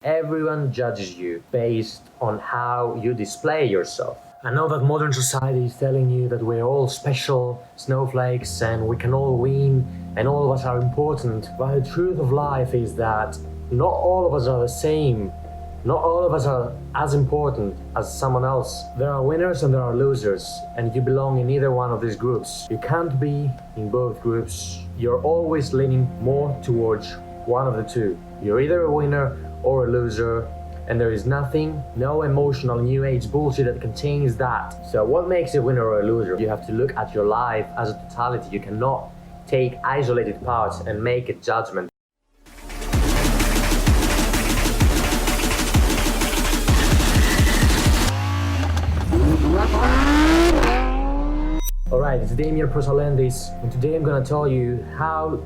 Everyone judges you based on how you display yourself. I know that modern society is telling you that we're all special snowflakes and we can all win and all of us are important, but the truth of life is that not all of us are the same. Not all of us are as important as someone else. There are winners and there are losers, and you belong in either one of these groups. You can't be in both groups. You're always leaning more towards one of the two. You're either a winner or a loser, and there is nothing, no emotional new age bullshit that contains that. So what makes a winner or a loser? You have to look at your life as a totality. You cannot take isolated parts and make a judgment. Alright, it's Damien Prosalendis, and today I'm gonna tell you how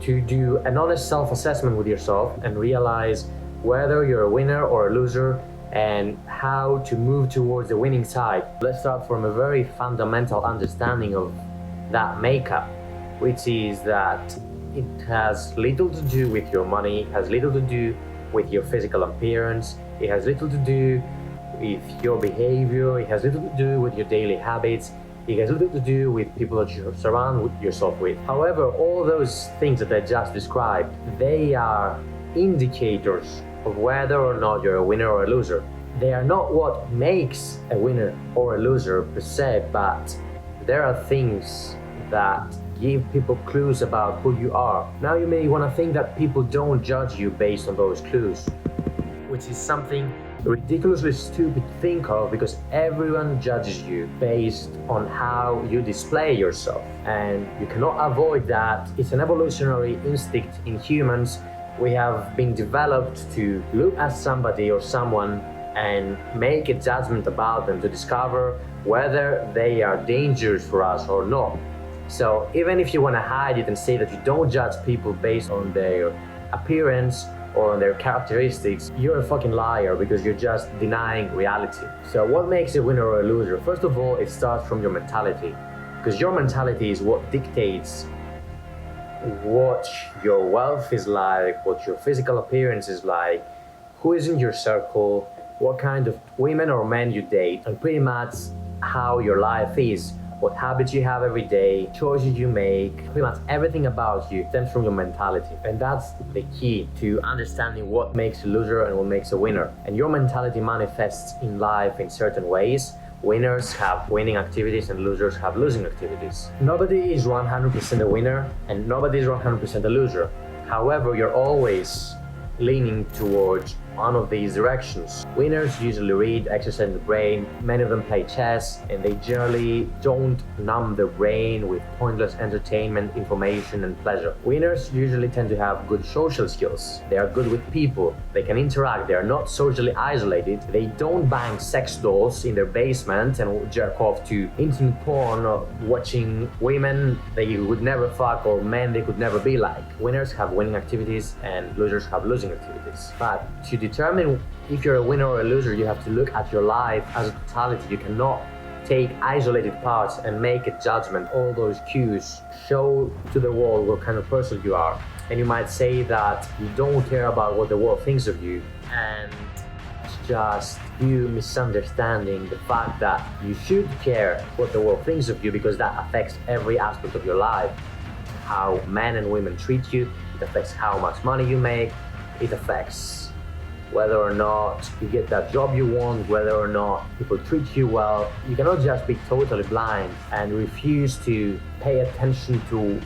to do an honest self-assessment with yourself and realize whether you're a winner or a loser and how to move towards the winning side. Let's start from a very fundamental understanding of that makeup, which is that it has little to do with your money, it has little to do with your physical appearance, it has little to do with your behavior, it has little to do with your daily habits, it has little to do with people that you surround yourself with. However, all those things that I just described, they are indicators of whether or not you're a winner or a loser. They are not what makes a winner or a loser per se, but there are things that give people clues about who you are. Now you may want to think that people don't judge you based on those clues, which is something ridiculously stupid to think of, because everyone judges you based on how you display yourself, and you cannot avoid that. It's an evolutionary instinct in humans. We have been developed to look at somebody or someone and make a judgment about them to discover whether they are dangerous for us or not. So even if you want to hide it and say that you don't judge people based on their appearance or on their characteristics, you're a fucking liar, because you're just denying reality. So what makes a winner or a loser? First of all, it starts from your mentality, because your mentality is what dictates what your wealth is like, what your physical appearance is like, who is in your circle, what kind of women or men you date, and pretty much how your life is, what habits you have every day, choices you make. Pretty much everything about you stems from your mentality, and that's the key to understanding what makes a loser and what makes a winner. And your mentality manifests in life in certain ways. Winners have winning activities and losers have losing activities. Nobody is 100% a winner and nobody is 100% a loser. However, you're always leaning towards one of these directions. Winners usually read, exercise the brain, many of them play chess, and they generally don't numb their brain with pointless entertainment, information, and pleasure. Winners usually tend to have good social skills. They are good with people, they can interact, they are not socially isolated, they don't bang sex dolls in their basement and jerk off to internet porn or watching women they would never fuck or men they could never be like. Winners have winning activities and losers have losing activities. But to determine if you're a winner or a loser, you have to look at your life as a totality. You cannot take isolated parts and make a judgment. All those cues show to the world what kind of person you are. And you might say that you don't care about what the world thinks of you, and it's just you misunderstanding the fact that you should care what the world thinks of you, because that affects every aspect of your life. How men and women treat you, it affects how much money you make, it affects whether or not you get that job you want, whether or not people treat you well. You cannot just be totally blind and refuse to pay attention to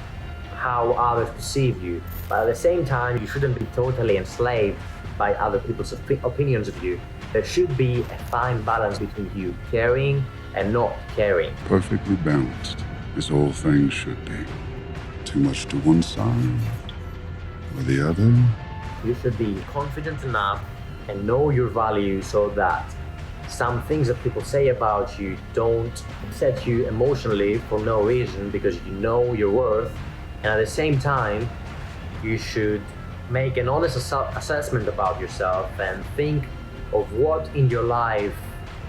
how others perceive you. But at the same time, you shouldn't be totally enslaved by other people's opinions of you. There should be a fine balance between you caring and not caring. Perfectly balanced, as all things should be. Too much to one side or the other. You should be confident enough and know your value, so that some things that people say about you don't upset you emotionally for no reason, because you know your worth. And at the same time, you should make an honest assessment about yourself and think of what in your life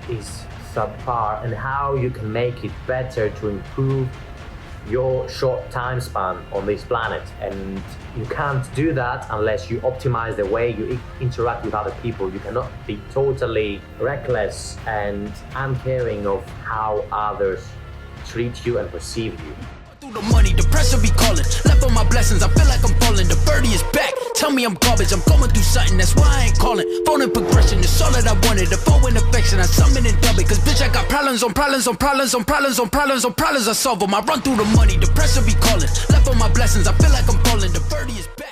is subpar and how you can make it better to improve your short time span on this planet, and you can't do that unless you optimize the way you interact with other people. You cannot be totally reckless and uncaring of how others treat you and perceive you. Through the money, the pressure be calling. Left on my blessings, I feel like I'm falling. The birdie is back. Tell me I'm garbage, I'm going through something, that's why I ain't calling. Phone and progression, it's all that I wanted. The phone and affection, I summon and dub it. Cause bitch, I got problems on problems on problems on problems on problems on problems, I solve them. I run through the money, the pressure be calling. Left on my blessings, I feel like I'm falling. The birdie is back.